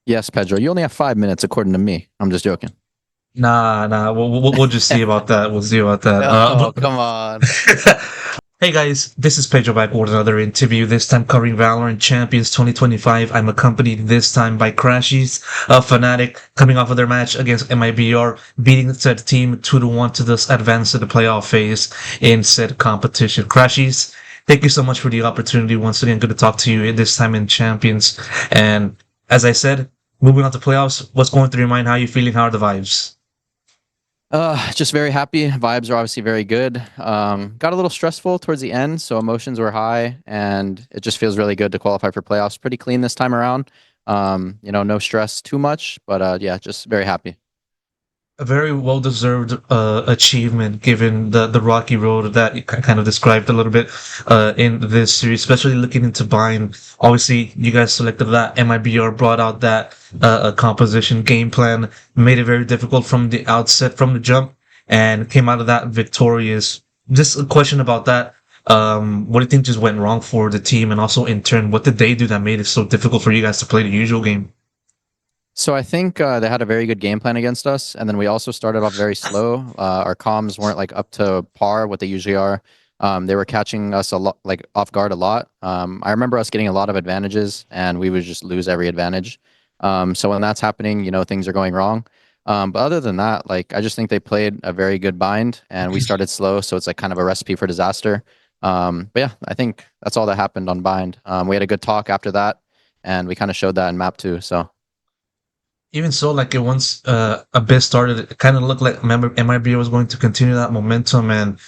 Yes, Pedro. You only have 5 minutes, according to me. I'm just joking. Nah. We'll just see about that. We'll see about that. Oh, come on. Hey guys, this is Pedro back with another interview. This time covering Valorant Champions 2025. I'm accompanied this time by crashies, FNATIC, coming off of their match against MIBR, beating said team 2-1 to thus advance to the playoff phase in said competition. Crashies, thank you so much for the opportunity. Once again, good to talk to you this time in Champions. And as I said, moving on to playoffs, what's going through your mind? How are you feeling? How are the vibes? Just very happy. Vibes are obviously very good. Got a little stressful towards the end, so emotions were high, and it just feels really good to qualify for playoffs. Pretty clean this time around. No stress too much, but yeah, just very happy. A very well deserved achievement given the rocky road that you kind of described a little bit in this series, especially looking into Bind. Obviously, you guys selected that. MIBR brought out that composition game plan, made it very difficult from the outset, from the jump, and came out of that victorious. Just a question about that. What do you think just went wrong for the team, and also in turn, what did they do that made it so difficult for you guys to play the usual game? So I think they had a very good game plan against us, and then we also started off very slow. Our comms weren't like up to par what they usually are. They were catching us a lot, like off guard a lot. I remember us getting a lot of advantages, and we would just lose every advantage. So when that's happening, things are going wrong. But other than that, like I just think they played a very good bind, and we started slow, so it's like kind of a recipe for disaster. But yeah, I think that's all that happened on bind. We had a good talk after that, and we kind of showed that in map too. So. Even so, like it once a bit started, it kind of looked like MIB was going to continue that momentum, and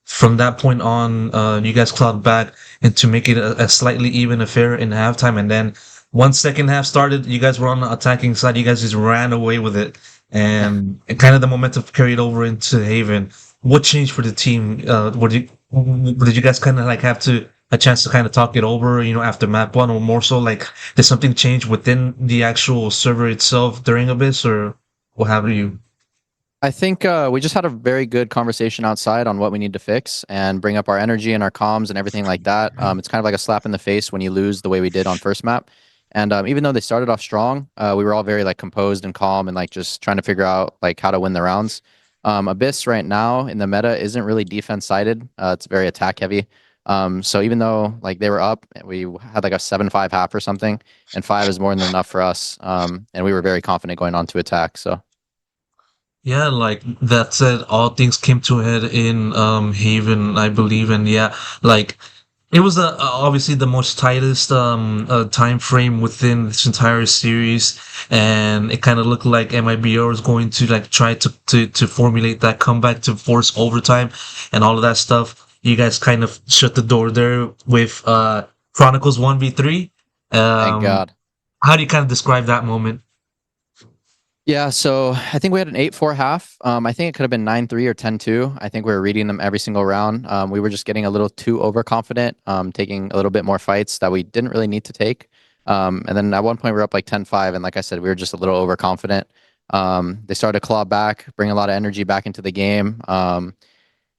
from that point on, you guys clawed back and to make it a slightly even affair in halftime. And then once second half started, you guys were on the attacking side. You guys just ran away with it, and it kind of the momentum carried over into Haven. What changed for the team? Did you guys kind of like have to a chance to kind of talk it over, after map one, or more so like did something change within the actual server itself during Abyss, or what have you? I think we just had a very good conversation outside on what we need to fix and bring up our energy and our comms and everything like that. It's kind of like a slap in the face when you lose the way we did on first map. And even though they started off strong, we were all very like composed and calm and like just trying to figure out like how to win the rounds. Abyss right now in the meta isn't really defense sided. It's very attack heavy. So even though like they were up, we had like a 7-5 half or something, and 5 is more than enough for us. And we were very confident going on to attack. So. Yeah, like that said, all things came to a head in Haven, I believe, and yeah, like it was obviously the most tightest time frame within this entire series, and it kind of looked like MIBR was going to like try to formulate that comeback to force overtime and all of that stuff. You guys kind of shut the door there with Chronicles 1v3. Thank Um, God. how do you kind of describe that moment? Yeah, so I think we had an 8-4 half. I think it could have been 9-3 or 10-2. I think we were reading them every single round. We were just getting a little too overconfident, taking a little bit more fights that we didn't really need to take. And then at one point we were up like 10-5, and like I said, we were just a little overconfident. They started to claw back, bring a lot of energy back into the game.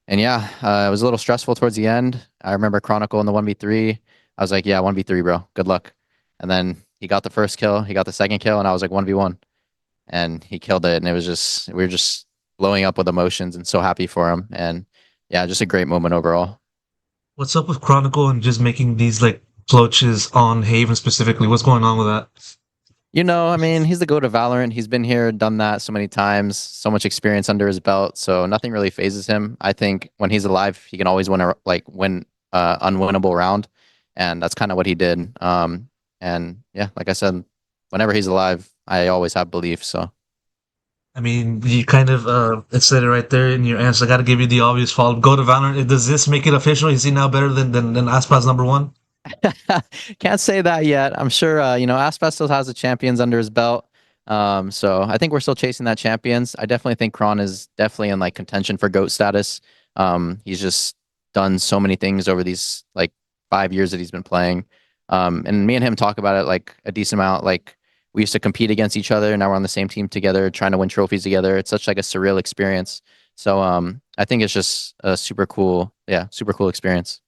And yeah, it was a little stressful towards the end. I remember Chronicle in the 1v3. I was like, yeah, 1v3, bro. Good luck. And then he got the first kill, he got the second kill, and I was like 1v1. And he killed it. And it was just, we were just blowing up with emotions and so happy for him. And yeah, just a great moment overall. What's up with Chronicle and just making these like approaches on Haven specifically? What's going on with that? I mean, he's the GOAT of Valorant. He's been here, done that so many times, so much experience under his belt. So nothing really phases him. I think when he's alive, he can always win unwinnable round. And that's kind of what he did. And yeah, like I said, whenever he's alive, I always have belief. So. I mean, you kind of it said it right there in your answer. I got to give you the obvious follow-up. Go to Valorant. Does this make it official? Is he now better than Aspas number one? Can't say that yet. I'm sure, Aspas still has the champions under his belt. So I think we're still chasing that champions. I definitely think Kron is definitely in like contention for GOAT status. He's just done so many things over these like 5 years that he's been playing. And me and him talk about it like a decent amount. Like we used to compete against each other. Now we're on the same team together, trying to win trophies together. It's such like a surreal experience. So I think it's just a super cool experience.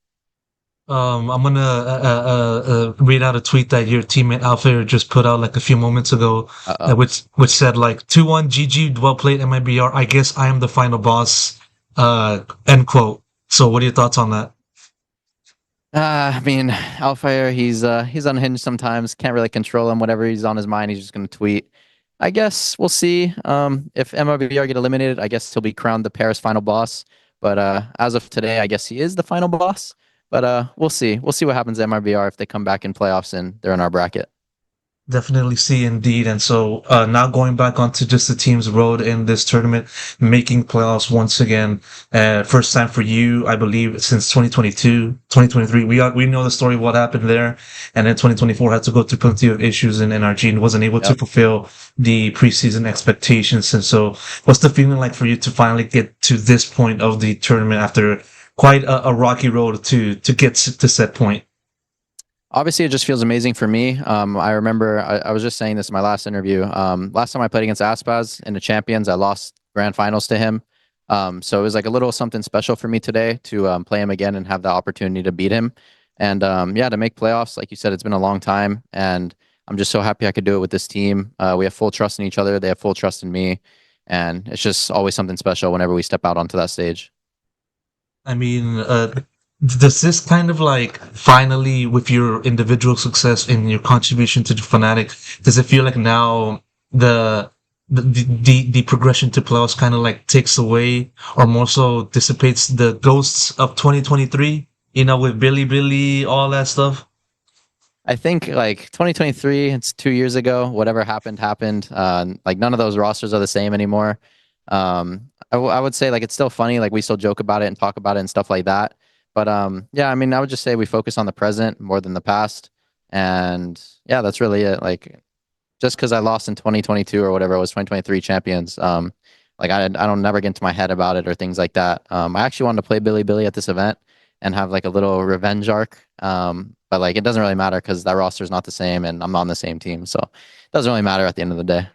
I'm gonna read out a tweet that your teammate Alpha just put out like a few moments ago, Uh-oh. which said like 2-1 GG, well played MIBR. I guess I am the final boss. End quote. So, what are your thoughts on that? I mean, Alfire, he's unhinged sometimes. Can't really control him. Whatever he's on his mind, he's just gonna tweet. I guess we'll see. If MIBR get eliminated, I guess he'll be crowned the Paris final boss. But as of today, I guess he is the final boss. But we'll see. We'll see what happens to MIBR if they come back in playoffs and they're in our bracket. Definitely see indeed. And so now going back onto just the team's road in this tournament, making playoffs once again. First time for you, I believe, since 2022, 2023. We know the story of what happened there. And then 2024 had to go through plenty of issues in NRG and wasn't able to Yep. fulfill the preseason expectations. And so what's the feeling like for you to finally get to this point of the tournament after quite a rocky road to get to set point? Obviously, it just feels amazing for me. I remember I was just saying this in my last interview. Last time I played against Aspaz in the Champions, I lost grand finals to him. So it was like a little something special for me today to play him again and have the opportunity to beat him. And yeah, to make playoffs, like you said, it's been a long time, and I'm just so happy I could do it with this team. We have full trust in each other. They have full trust in me, and it's just always something special whenever we step out onto that stage. I mean, does this kind of like finally, with your individual success and your contribution to the FNATIC, does it feel like now the the progression to playoffs kind of like takes away or more so dissipates the ghosts of 2023? You know, with Billy, all that stuff. I think like 2023, it's 2 years ago. Whatever happened, happened. Like none of those rosters are the same anymore. I would say like it's still funny. Like we still joke about it and talk about it and stuff like that. But yeah, I mean, I would just say we focus on the present more than the past. And yeah, that's really it. Like just because I lost in 2022 or whatever it was, 2023 champions. Like I don't never get into my head about it or things like that. I actually wanted to play Billy at this event and have like a little revenge arc. But like it doesn't really matter because that roster is not the same and I'm not on the same team, so it doesn't really matter at the end of the day.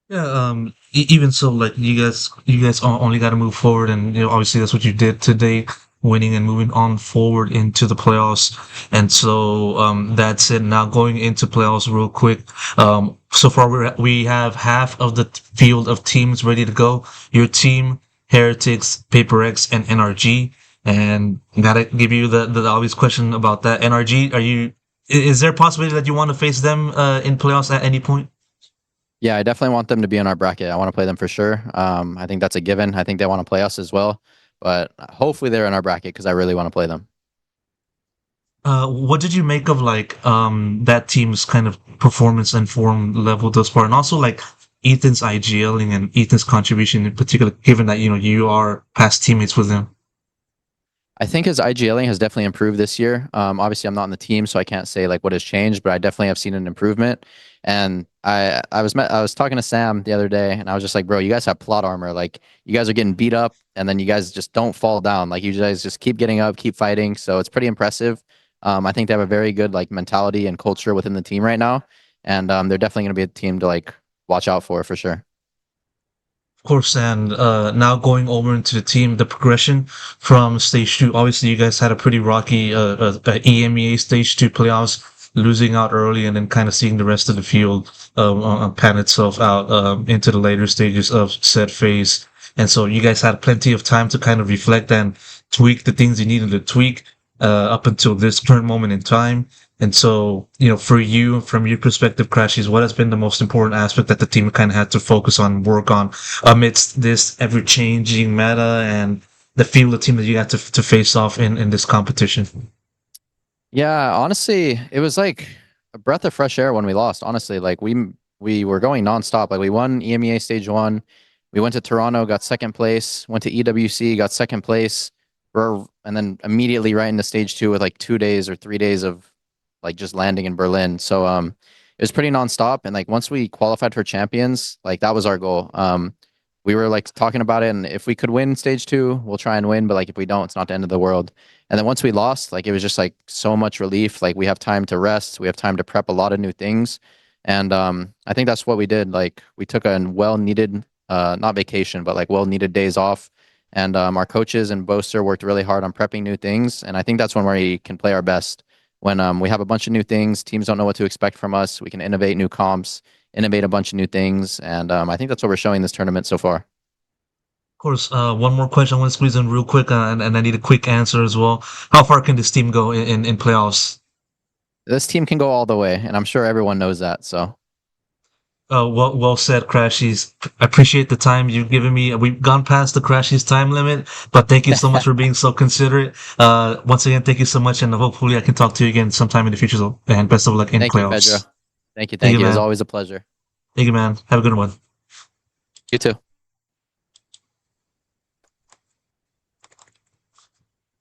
Yeah, even so, like you guys only got to move forward, and you know, obviously that's what you did today, winning and moving on forward into the playoffs. And so, that's it. Now going into playoffs real quick. So far we have half of the field of teams ready to go. Your team, Heretics, Paper X, and NRG. And gotta give you the obvious question about that. NRG, is there a possibility that you want to face them in playoffs at any point? Yeah, I definitely want them to be in our bracket. I want to play them for sure. I think that's a given. I think they want to play us as well, but hopefully they're in our bracket because I really want to play them. What did you make of like that team's kind of performance and form level thus far, and also like Ethan's IGLing and Ethan's contribution in particular, given that you know you are past teammates with him? I think his IGLing has definitely improved this year. Obviously, I'm not on the team, so I can't say like what has changed, but I definitely have seen an improvement. And I was talking to Sam the other day, and I was just like, bro, you guys have plot armor. Like you guys are getting beat up, and then you guys just don't fall down. Like you guys just keep getting up, keep fighting. So it's pretty impressive. I think they have a very good like mentality and culture within the team right now, and they're definitely going to be a team to like watch out for sure. Of course, and now going over into the team, the progression from stage two. Obviously, you guys had a pretty rocky EMEA stage two playoffs, losing out early, and then kind of seeing the rest of the field pan itself out into the later stages of said phase. And so you guys had plenty of time to kind of reflect and tweak the things you needed to tweak up until this current moment in time. And so, you know, for you, from your perspective, Crashies, what has been the most important aspect that the team kind of had to focus on, work on amidst this ever-changing meta and the field of team that you had to face off in this competition? Yeah, honestly, it was like a breath of fresh air when we lost. Honestly, like we were going nonstop. Like we won EMEA stage one. We went to Toronto, got second place. Went to EWC, got second place. And then immediately right into stage two with like 2 days or 3 days of like just landing in Berlin. So it was pretty nonstop. And like once we qualified for champions, like that was our goal. We were like talking about it, and if we could win stage two, we'll try and win. But like if we don't, it's not the end of the world. And then once we lost, like it was just like so much relief. Like we have time to rest, we have time to prep a lot of new things, and I think that's what we did. Like we took a well needed, not vacation, but like well needed days off, And our coaches and Boaster worked really hard on prepping new things. And I think that's when we can play our best. When we have a bunch of new things, teams don't know what to expect from us. We can innovate new comps, innovate a bunch of new things. And I think that's what we're showing this tournament so far. Of course, one more question I want to squeeze in real quick, and I need a quick answer as well. How far can this team go in playoffs? This team can go all the way, and I'm sure everyone knows that. So Well said, Crashies. I appreciate the time you've given me. We've gone past the Crashies time limit, but thank you so much for being so considerate. Once again, thank you so much, and hopefully I can talk to you again sometime in the future. And best of luck in thank playoffs. you, Pedro. Thank you. It was man. always a pleasure. Thank you, man. Have a good one. You too.